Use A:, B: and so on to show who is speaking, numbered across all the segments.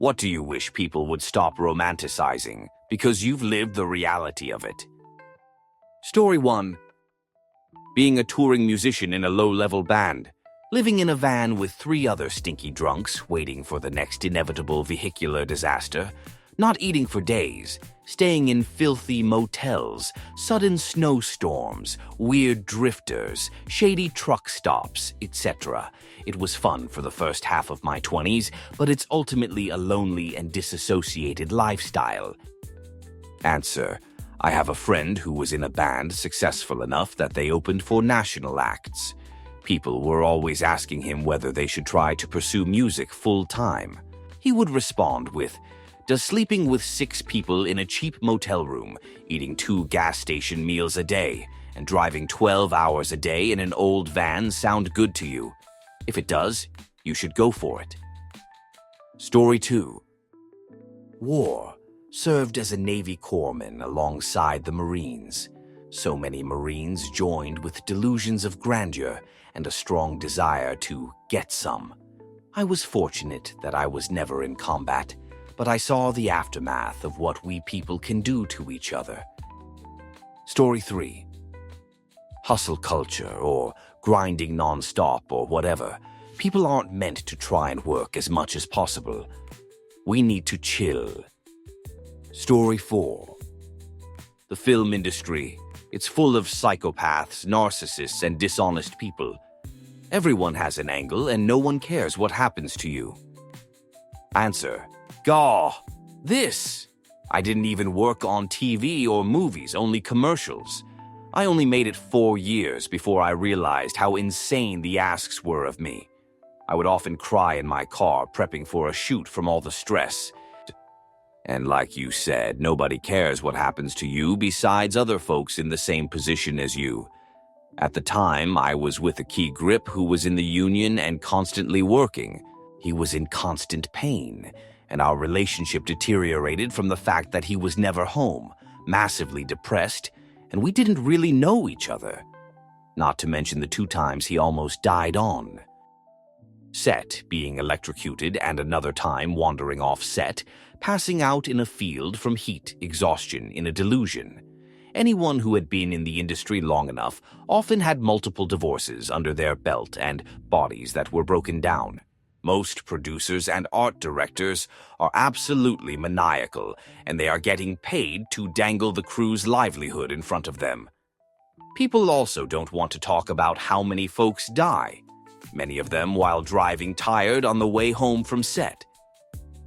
A: What do you wish people would stop romanticizing because you've lived the reality of it? Story 1. Being a touring musician in a low-level band, living in a van with 3 other stinky drunks waiting for the next inevitable vehicular disaster, not eating for days, staying in filthy motels, sudden snowstorms, weird drifters, shady truck stops, etc. It was fun for the first half of my 20s, but it's ultimately a lonely and disassociated lifestyle. Answer: I have a friend who was in a band successful enough that they opened for national acts. People were always asking him whether they should try to pursue music full-time. He would respond with, "Does sleeping with 6 people in a cheap motel room, eating 2 gas station meals a day, and driving 12 hours a day in an old van sound good to you? If it does, you should go for it." Story 2. War. Served as a Navy corpsman alongside the Marines. So many Marines joined with delusions of grandeur and a strong desire to get some. I was fortunate that I was never in combat, but I saw the aftermath of what we people can do to each other. Story 3. Hustle culture, or grinding non-stop, or whatever. People aren't meant to try and work as much as possible. We need to chill. Story 4. The film industry. It's full of psychopaths, narcissists, and dishonest people. Everyone has an angle, and no one cares what happens to you. Answer: Gaw, this. I didn't even work on TV or movies, only commercials. I only made it 4 years before I realized how insane the asks were of me. I would often cry in my car prepping for a shoot from all the stress. And like you said, nobody cares what happens to you besides other folks in the same position as you. At the time, I was with a key grip who was in the union and constantly working. He was in constant pain, and our relationship deteriorated from the fact that he was never home, massively depressed, and we didn't really know each other. Not to mention the 2 times he almost died on set, being electrocuted, and another time wandering off set, passing out in a field from heat exhaustion in a delusion. Anyone who had been in the industry long enough often had multiple divorces under their belt and bodies that were broken down. Most producers and art directors are absolutely maniacal, and they are getting paid to dangle the crew's livelihood in front of them. People also don't want to talk about how many folks die, many of them while driving tired on the way home from set.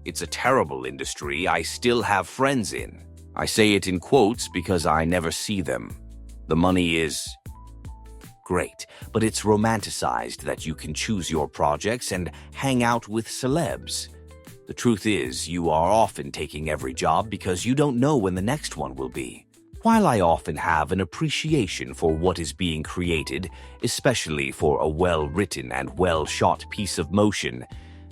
A: It's a terrible industry I still have friends in. I say it in quotes because I never see them. The money is great, but it's romanticized that you can choose your projects and hang out with celebs. The truth is, you are often taking every job because you don't know when the next one will be. While I often have an appreciation for what is being created, especially for a well-written and well-shot piece of motion,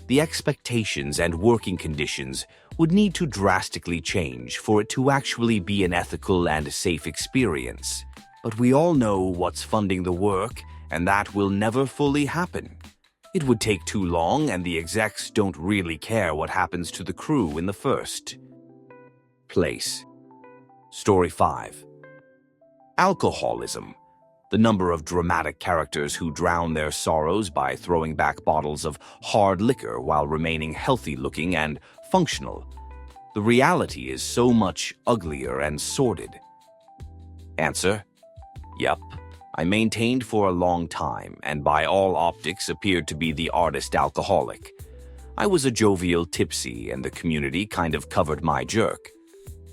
A: the expectations and working conditions would need to drastically change for it to actually be an ethical and safe experience. But we all know what's funding the work, and that will never fully happen. It would take too long, and the execs don't really care what happens to the crew in the first place. Story 5. Alcoholism. The number of dramatic characters who drown their sorrows by throwing back bottles of hard liquor while remaining healthy-looking and functional. The reality is so much uglier and sordid. Answer: Yep. I maintained for a long time, and by all optics appeared to be the artist alcoholic. I was a jovial tipsy, and the community kind of covered my jerk.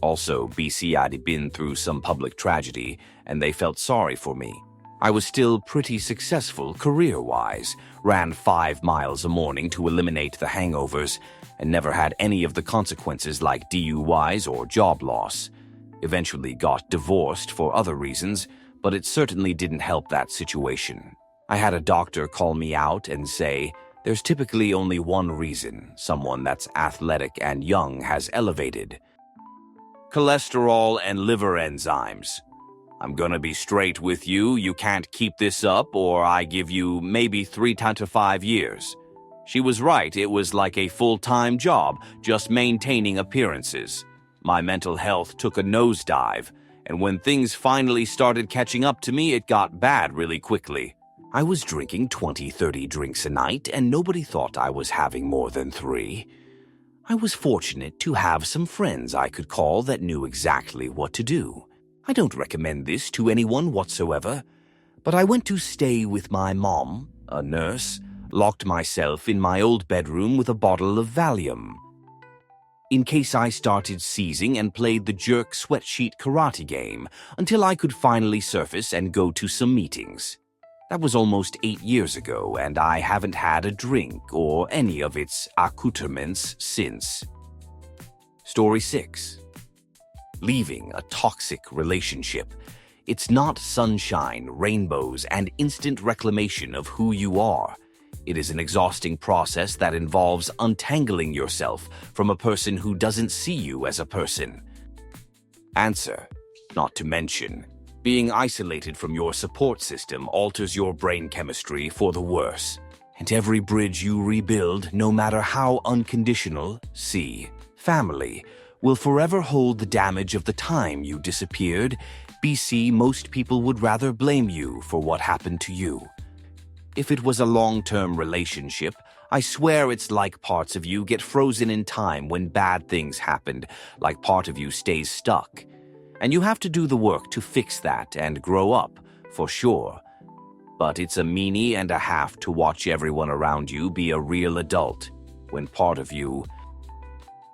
A: Also, BC had been through some public tragedy, and they felt sorry for me. I was still pretty successful career-wise, ran 5 miles a morning to eliminate the hangovers, and never had any of the consequences like DUIs or job loss. Eventually got divorced for other reasons, but it certainly didn't help that situation. I had a doctor call me out and say, there's typically only one reason someone that's athletic and young has elevated: cholesterol and liver enzymes. I'm gonna be straight with you, you can't keep this up or I give you maybe 3 to 5 years. She was right, it was like a full-time job, just maintaining appearances. My mental health took a nosedive, and when things finally started catching up to me, it got bad really quickly. I was drinking 20-30 drinks a night, and nobody thought I was having more than 3. I was fortunate to have some friends I could call that knew exactly what to do. I don't recommend this to anyone whatsoever, but I went to stay with my mom, a nurse, locked myself in my old bedroom with a bottle of Valium, in case I started seizing, and played the jerk sweatsheet karate game until I could finally surface and go to some meetings. That was almost 8 years ago, and I haven't had a drink or any of its accoutrements since. Story 6. Leaving a toxic relationship. It's not sunshine, rainbows, and instant reclamation of who you are. It is an exhausting process that involves untangling yourself from a person who doesn't see you as a person. Answer. Not to mention, being isolated from your support system alters your brain chemistry for the worse. And every bridge you rebuild, no matter how unconditional, family, will forever hold the damage of the time you disappeared. Most people would rather blame you for what happened to you. If it was a long-term relationship, I swear it's like parts of you get frozen in time when bad things happened, like part of you stays stuck. And you have to do the work to fix that and grow up, for sure. But it's a meanie and a half to watch everyone around you be a real adult, when part of you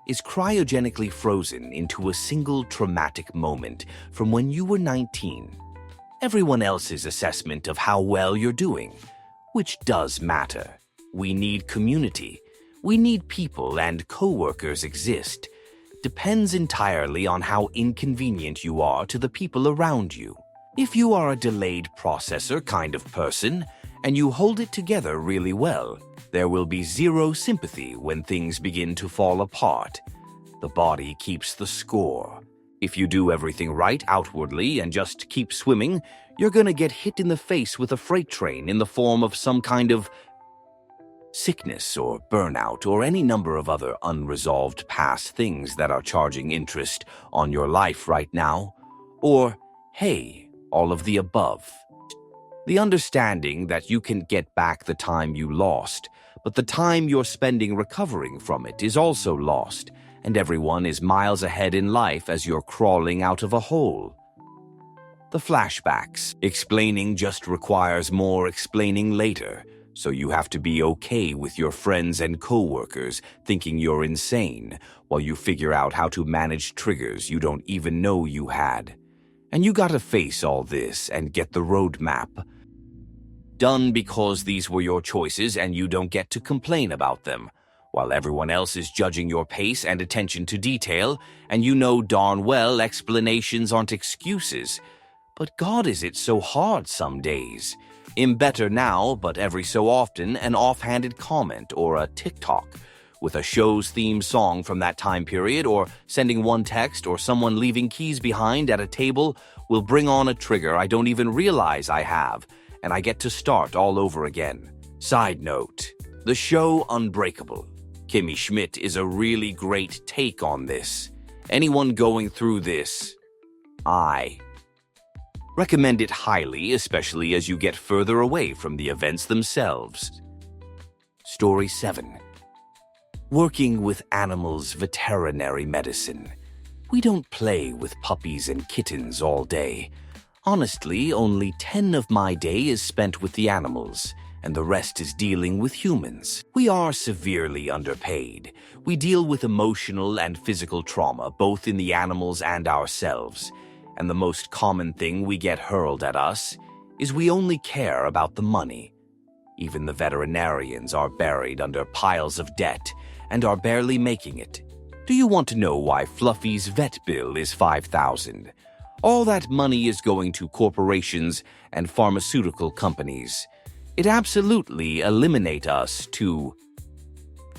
A: is cryogenically frozen into a single traumatic moment from when you were 19. Everyone else's assessment of how well you're doing, which does matter. We need community. We need people, and coworkers exist. Depends entirely on how inconvenient you are to the people around you. If you are a delayed processor kind of person, and you hold it together really well, there will be zero sympathy when things begin to fall apart. The body keeps the score. If you do everything right outwardly and just keep swimming, you're gonna get hit in the face with a freight train in the form of some kind of sickness or burnout or any number of other unresolved past things that are charging interest on your life right now. Or, hey, all of the above. The understanding that you can get back the time you lost, but the time you're spending recovering from it is also lost, and everyone is miles ahead in life as you're crawling out of a hole. The flashbacks. Explaining just requires more explaining later, so you have to be okay with your friends and coworkers thinking you're insane while you figure out how to manage triggers you don't even know you had. And you gotta face all this and get the roadmap done because these were your choices and you don't get to complain about them, while everyone else is judging your pace and attention to detail, and you know darn well explanations aren't excuses. But God, is it so hard some days? I'm better now, but every so often an offhanded comment or a TikTok with a show's theme song from that time period, or sending one text, or someone leaving keys behind at a table will bring on a trigger I don't even realize I have, and I get to start all over again. Side note, the show Unbreakable. Kimmy Schmidt is a really great take on this. Anyone going through this, I recommend it highly, especially as you get further away from the events themselves. Story 7. Working with animals' veterinary medicine. We don't play with puppies and kittens all day. Honestly, only 10 of my day is spent with the animals, and the rest is dealing with humans. We are severely underpaid. We deal with emotional and physical trauma, both in the animals and ourselves. And the most common thing we get hurled at us is we only care about the money. Even the veterinarians are buried under piles of debt and are barely making it. Do you want to know why Fluffy's vet bill is $5,000? All that money is going to corporations and pharmaceutical companies. It absolutely eliminates us to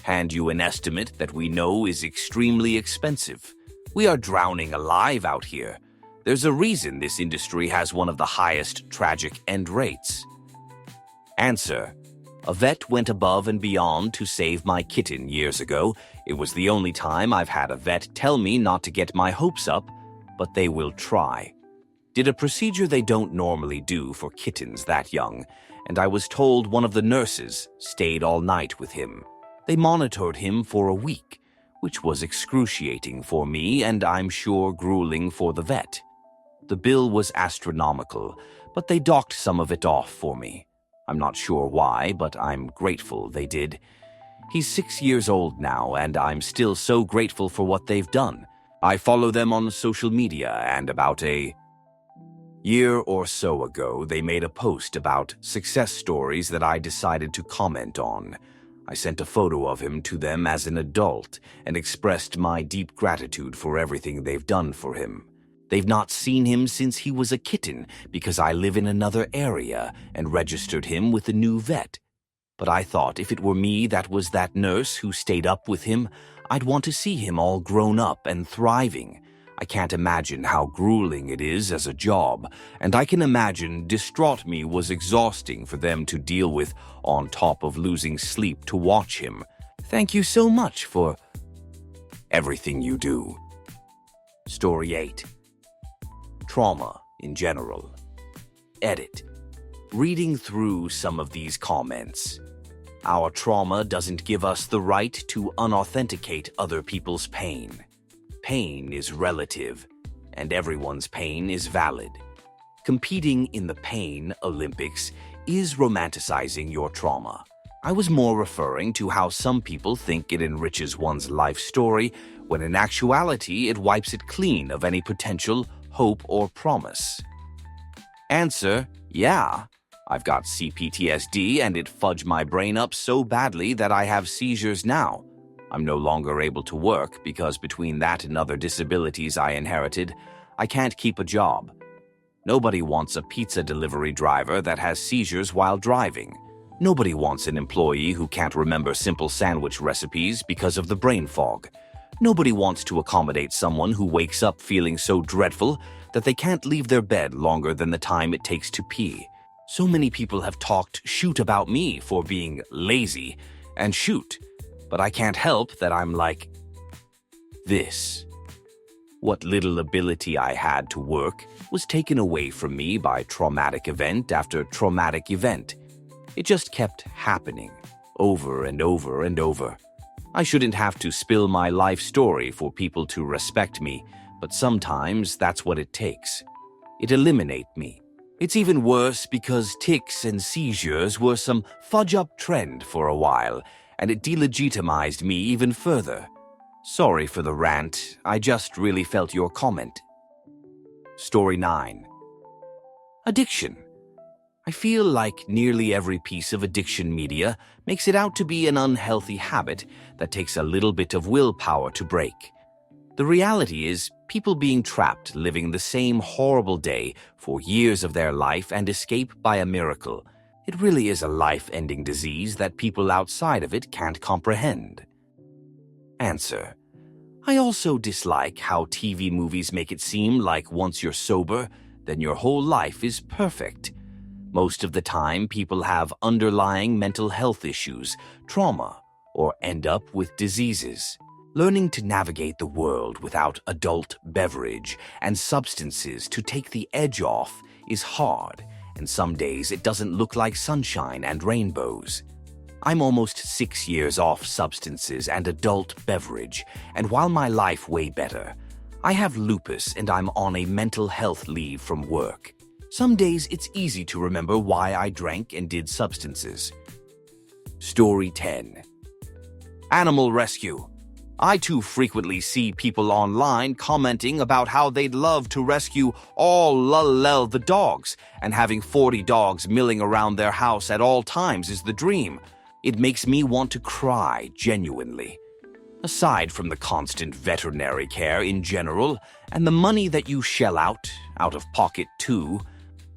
A: hand you an estimate that we know is extremely expensive. We are drowning alive out here. There's a reason this industry has one of the highest tragic end rates. Answer. A vet went above and beyond to save my kitten years ago. It was the only time I've had a vet tell me not to get my hopes up, but they will try. Did a procedure they don't normally do for kittens that young, and I was told one of the nurses stayed all night with him. They monitored him for a week, which was excruciating for me and I'm sure grueling for the vet. The bill was astronomical, but they docked some of it off for me. I'm not sure why, but I'm grateful they did. He's 6 years old now, and I'm still so grateful for what they've done. I follow them on social media, and about a year or so ago, they made a post about success stories that I decided to comment on. I sent a photo of him to them as an adult and expressed my deep gratitude for everything they've done for him. They've not seen him since he was a kitten because I live in another area and registered him with a new vet. But I thought if it were me that was that nurse who stayed up with him, I'd want to see him all grown up and thriving. I can't imagine how grueling it is as a job, and I can imagine distraught me was exhausting for them to deal with on top of losing sleep to watch him. Thank you so much for everything you do. Story 8. Trauma in general. Edit. Reading through some of these comments. Our trauma doesn't give us the right to unauthenticate other people's pain. Pain is relative, and everyone's pain is valid. Competing in the pain Olympics is romanticizing your trauma. I was more referring to how some people think it enriches one's life story, when in actuality it wipes it clean of any potential hope or promise. Answer: yeah. I've got CPTSD and it fudged my brain up so badly that I have seizures now. I'm no longer able to work because between that and other disabilities I inherited, I can't keep a job. Nobody wants a pizza delivery driver that has seizures while driving. Nobody wants an employee who can't remember simple sandwich recipes because of the brain fog. Nobody wants to accommodate someone who wakes up feeling so dreadful that they can't leave their bed longer than the time it takes to pee. So many people have talked shoot about me for being lazy and shoot, but I can't help that I'm like this. What little ability I had to work was taken away from me by traumatic event after traumatic event. It just kept happening over and over and over. I shouldn't have to spill my life story for people to respect me, but sometimes that's what it takes. It eliminates me. It's even worse because tics and seizures were some fudge-up trend for a while, and it delegitimized me even further. Sorry for the rant, I just really felt your comment. Story 9. Addiction. I feel like nearly every piece of addiction media makes it out to be an unhealthy habit that takes a little bit of willpower to break. The reality is, people being trapped living the same horrible day for years of their life and escape by a miracle. It really is a life-ending disease that people outside of it can't comprehend. Answer. I also dislike how TV movies make it seem like once you're sober, then your whole life is perfect. Most of the time, people have underlying mental health issues, trauma, or end up with diseases. Learning to navigate the world without adult beverage and substances to take the edge off is hard, and some days it doesn't look like sunshine and rainbows. I'm almost 6 years off substances and adult beverage, and while my life way better, I have lupus and I'm on a mental health leave from work. Some days it's easy to remember why I drank and did substances. Story 10. Animal rescue. I too frequently see people online commenting about how they'd love to rescue all the dogs, and having 40 dogs milling around their house at all times is the dream. It makes me want to cry, genuinely. Aside from the constant veterinary care in general, and the money that you shell out of pocket too,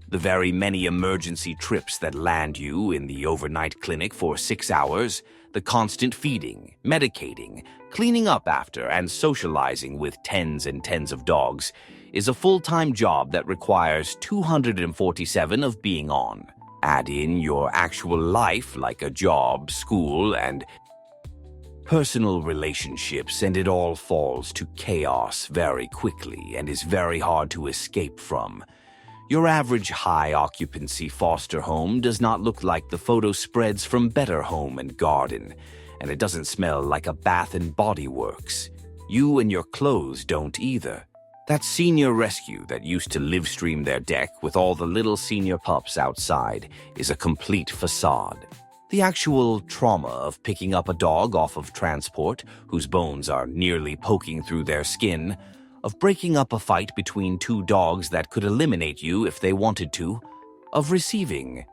A: the very many emergency trips that land you in the overnight clinic for 6 hours, the constant feeding, medicating, cleaning up after, and socializing with tens and tens of dogs is a full-time job that requires 247 of being on. Add in your actual life, like a job, school, and personal relationships, and it all falls to chaos very quickly and is very hard to escape from. Your average high-occupancy foster home does not look like the photo spreads from Better Home and Garden, and it doesn't smell like a Bath and Body Works. You and your clothes don't either. That senior rescue that used to live stream their deck with all the little senior pups outside is a complete facade. The actual trauma of picking up a dog off of transport, whose bones are nearly poking through their skin, of breaking up a fight between two dogs that could eliminate you if they wanted to, of receiving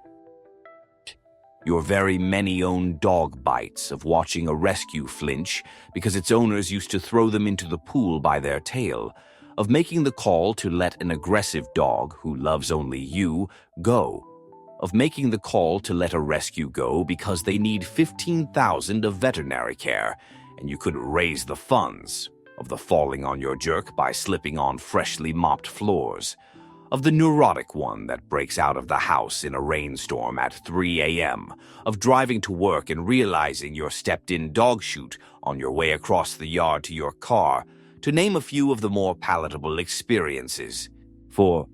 A: your very many own dog bites, of watching a rescue flinch because its owners used to throw them into the pool by their tail, of making the call to let an aggressive dog who loves only you go, of making the call to let a rescue go because they need $15,000 of veterinary care and you couldn't raise the funds, of the falling on your jerk by slipping on freshly mopped floors, of the neurotic one that breaks out of the house in a rainstorm at 3 a.m., of driving to work and realizing you're stepped-in dog chute on your way across the yard to your car, to name a few of the more palatable experiences. For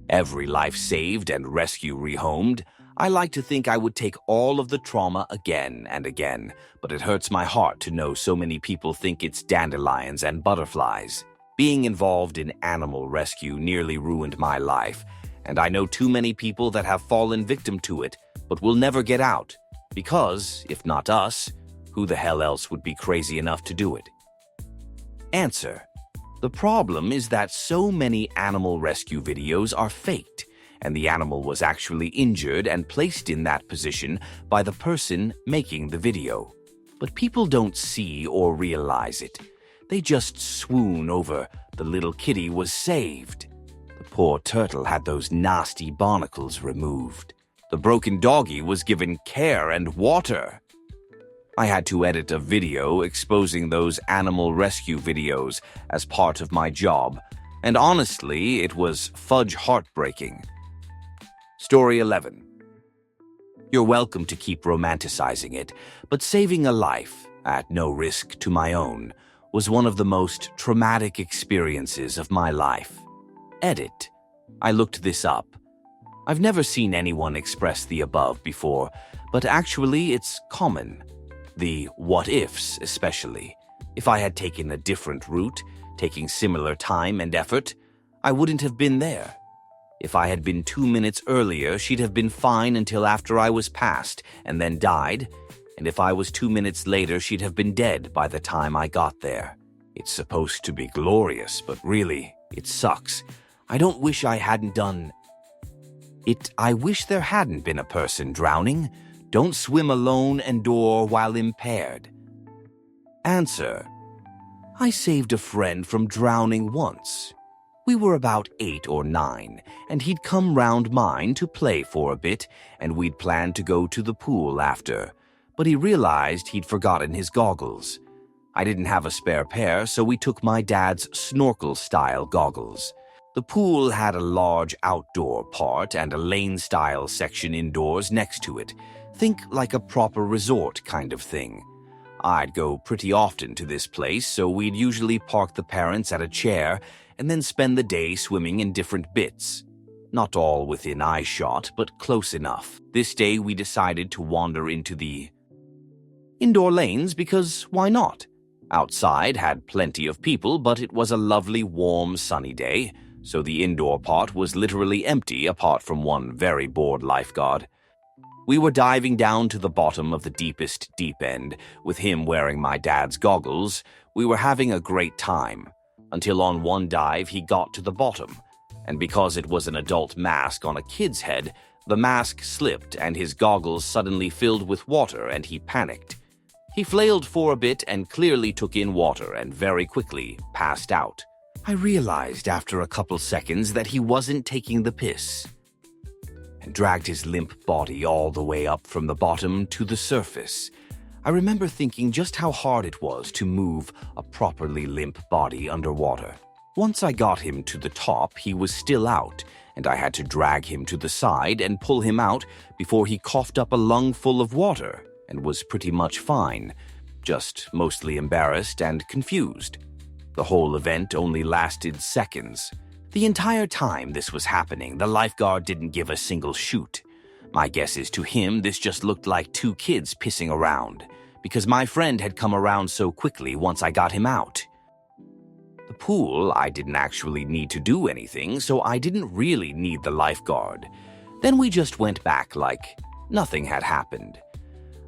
A: every life saved and rescue rehomed, I like to think I would take all of the trauma again and again, but it hurts my heart to know so many people think it's dandelions and butterflies. Being involved in animal rescue nearly ruined my life, and I know too many people that have fallen victim to it, but will never get out, because, if not us, who the hell else would be crazy enough to do it? Answer: the problem is that so many animal rescue videos are faked, and the animal was actually injured and placed in that position by the person making the video. But people don't see or realize it. They just swoon over the little kitty was saved. The poor turtle had those nasty barnacles removed. The broken doggy was given care and water. I had to edit a video exposing those animal rescue videos as part of my job, and honestly, it was fudge heartbreaking. Story 11. You're welcome to keep romanticizing it, but saving a life, at no risk to my own, was one of the most traumatic experiences of my life. Edit. I looked this up. I've never seen anyone express the above before, but actually it's common. The what-ifs especially. If I had taken a different route, taking similar time and effort, I wouldn't have been there. If I had been 2 minutes earlier, she'd have been fine until after I was past, and then died. And if I was 2 minutes later, she'd have been dead by the time I got there. It's supposed to be glorious, but really, it sucks. I don't wish I hadn't done it. I wish there hadn't been a person drowning. Don't swim alone and or while impaired. Answer: I saved a friend from drowning once. We were about 8 or 9, and he'd come round mine to play for a bit, and we'd planned to go to the pool after. But he realized he'd forgotten his goggles. I didn't have a spare pair, so we took my dad's snorkel-style goggles. The pool had a large outdoor part and a lane-style section indoors next to it. Think like a proper resort kind of thing. I'd go pretty often to this place, so we'd usually park the parents at a chair and then spend the day swimming in different bits. Not all within eyeshot, but close enough. This day we decided to wander into the indoor lanes because why not? Outside had plenty of people, but it was a lovely, warm, sunny day, so the indoor part was literally empty apart from one very bored lifeguard. We were diving down to the bottom of the deepest deep end, with him wearing my dad's goggles. We were having a great time, until on one dive he got to the bottom, and because it was an adult mask on a kid's head, the mask slipped and his goggles suddenly filled with water and he panicked. He flailed for a bit and clearly took in water and very quickly passed out. I realized after a couple seconds that he wasn't taking the piss, and dragged his limp body all the way up from the bottom to the surface. I remember thinking just how hard it was to move a properly limp body underwater. Once I got him to the top, he was still out, and I had to drag him to the side and pull him out before he coughed up a lungful of water and was pretty much fine, just mostly embarrassed and confused. The whole event only lasted seconds. The entire time this was happening, the lifeguard didn't give a single shoot. My guess is to him this just looked like two kids pissing around, because my friend had come around so quickly once I got him out. The pool, I didn't actually need to do anything, so I didn't really need the lifeguard. Then we just went back like nothing had happened.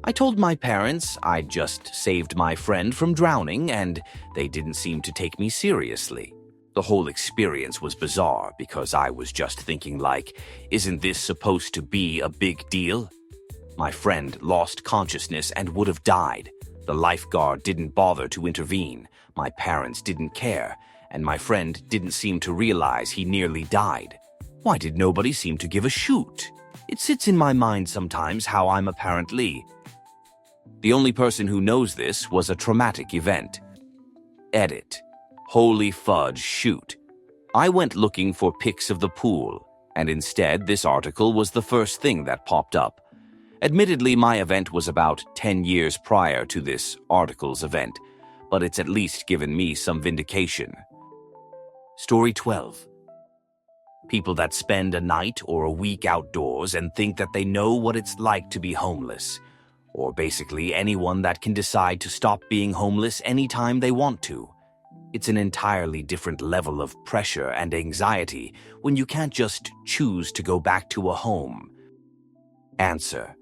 A: I told my parents I'd just saved my friend from drowning, and they didn't seem to take me seriously. The whole experience was bizarre because I was just thinking like, isn't this supposed to be a big deal? My friend lost consciousness and would have died. The lifeguard didn't bother to intervene. My parents didn't care, and my friend didn't seem to realize he nearly died. Why did nobody seem to give a shoot? It sits in my mind sometimes how I'm apparently. The only person who knows this was a traumatic event. Edit. Holy fudge, shoot. I went looking for pics of the pool, and instead this article was the first thing that popped up. Admittedly, my event was about 10 years prior to this article's event, but it's at least given me some vindication. Story 12. People that spend a night or a week outdoors and think that they know what it's like to be homeless. Or basically anyone that can decide to stop being homeless anytime they want to. It's an entirely different level of pressure and anxiety when you can't just choose to go back to a home. Answer.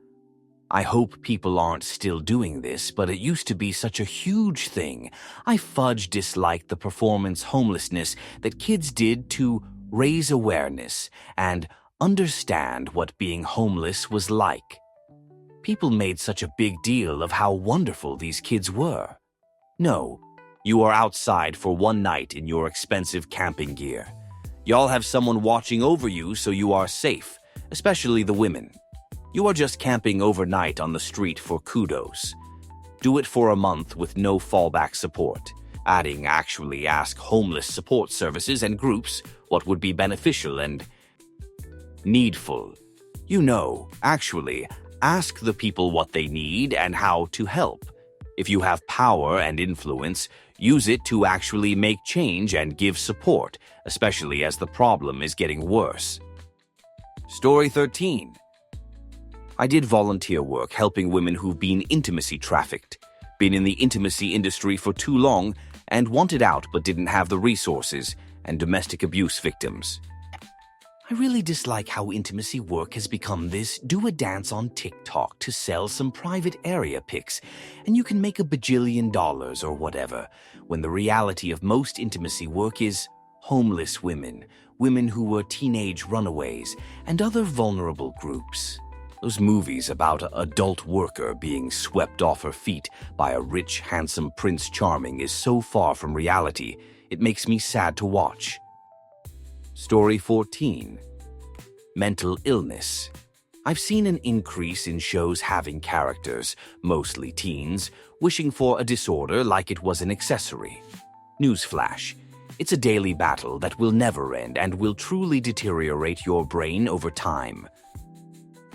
A: I hope people aren't still doing this, but it used to be such a huge thing. I fudge disliked the performance homelessness that kids did to raise awareness and understand what being homeless was like. People made such a big deal of how wonderful these kids were. No, you are outside for one night in your expensive camping gear. Y'all have someone watching over you so you are safe, especially the women. You are just camping overnight on the street for kudos. Do it for a month with no fallback support. Adding actually ask homeless support services and groups what would be beneficial and needful. Actually, ask the people what they need and how to help. If you have power and influence, use it to actually make change and give support, especially as the problem is getting worse. Story 13. I did volunteer work helping women who've been intimacy trafficked, been in the intimacy industry for too long, and wanted out but didn't have the resources, and domestic abuse victims. I really dislike how intimacy work has become this do a dance on TikTok to sell some private area pics, and you can make $1 bajillion or whatever, when the reality of most intimacy work is homeless women, women who were teenage runaways, and other vulnerable groups. Those movies about an adult worker being swept off her feet by a rich, handsome Prince Charming is so far from reality, it makes me sad to watch. Story 14. Mental illness. I've seen an increase in shows having characters, mostly teens, wishing for a disorder like it was an accessory. Newsflash. It's a daily battle that will never end and will truly deteriorate your brain over time.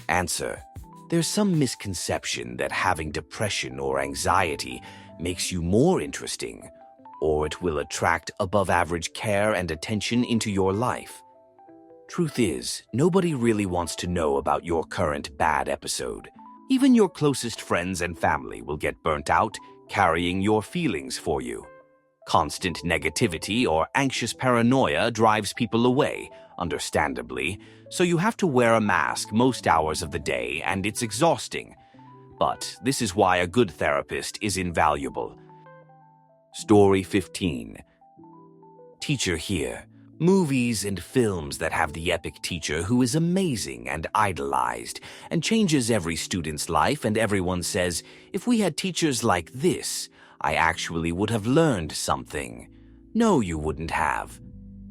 A: Answer. There's some misconception that having depression or anxiety makes you more interesting, or it will attract above-average care and attention into your life. Truth is, nobody really wants to know about your current bad episode. Even your closest friends and family will get burnt out carrying your feelings for you. Constant negativity or anxious paranoia drives people away, understandably, so you have to wear a mask most hours of the day, and it's exhausting. But this is why a good therapist is invaluable. Story 15. Teacher here. Movies and films that have the epic teacher who is amazing and idolized and changes every student's life, and everyone says, if we had teachers like this, I actually would have learned something. No, you wouldn't have.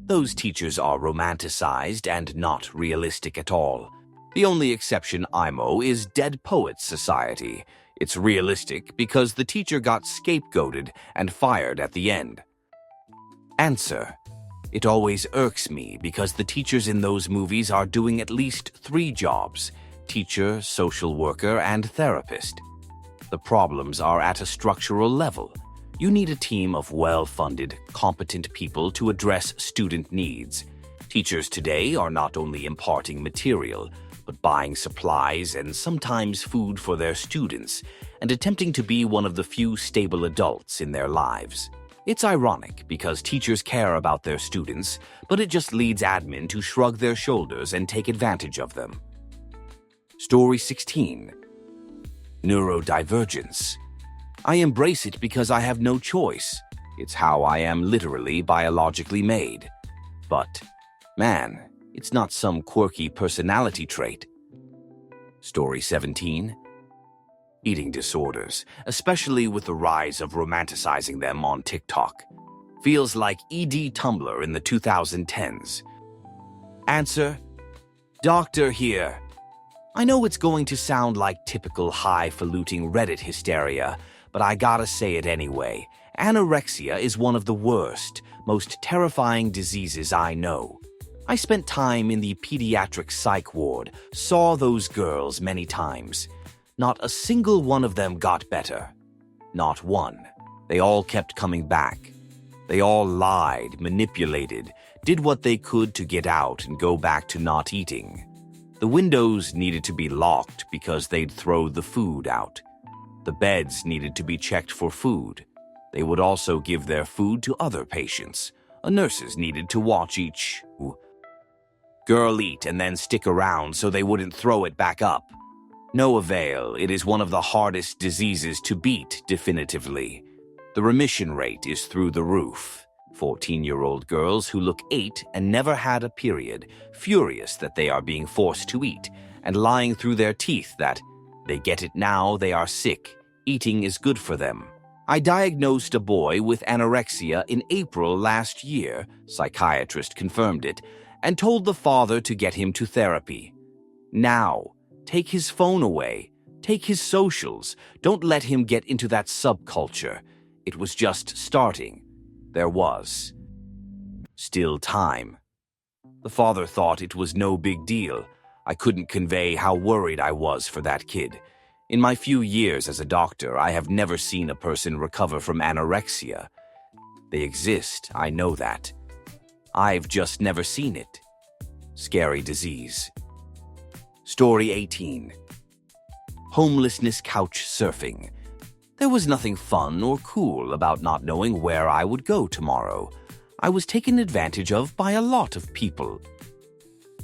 A: Those teachers are romanticized and not realistic at all. The only exception IMO is Dead Poets Society. It's realistic because the teacher got scapegoated and fired at the end. Answer. It always irks me because the teachers in those movies are doing at least 3 jobs: teacher, social worker, and therapist. The problems are at a structural level. You need a team of well-funded, competent people to address student needs. Teachers today are not only imparting material, but buying supplies and sometimes food for their students, and attempting to be one of the few stable adults in their lives. It's ironic because teachers care about their students, but it just leads admin to shrug their shoulders and take advantage of them. Story 16. Neurodivergence. I embrace it because I have no choice. It's how I am literally biologically made. But, man, it's not some quirky personality trait. Story 17. Eating disorders, especially with the rise of romanticizing them on TikTok. Feels like ED Tumblr in the 2010s. Answer: Doctor here. I know it's going to sound like typical highfalutin Reddit hysteria, but I gotta say it anyway. Anorexia is one of the worst, most terrifying diseases I know. I spent time in the pediatric psych ward, saw those girls many times. Not a single one of them got better. Not one. They all kept coming back. They all lied, manipulated, did what they could to get out and go back to not eating. The windows needed to be locked because they'd throw the food out. The beds needed to be checked for food. They would also give their food to other patients. Nurses needed to watch each girl eat and then stick around so they wouldn't throw it back up. No avail. It is one of the hardest diseases to beat definitively. The remission rate is through the roof. 14-year-old girls who look 8 and never had a period, furious that they are being forced to eat, and lying through their teeth that they get it now, they are sick, eating is good for them. I diagnosed a boy with anorexia in April last year, psychiatrist confirmed it, and told the father to get him to therapy. Now, take his phone away, take his socials, don't let him get into that subculture. It was just starting. There was still time. The father thought it was no big deal. I couldn't convey how worried I was for that kid. In my few years as a doctor, I have never seen a person recover from anorexia. They exist, I know that. I've just never seen it. Scary disease. Story 18. Homelessness couch surfing. There was nothing fun or cool about not knowing where I would go tomorrow. I was taken advantage of by a lot of people.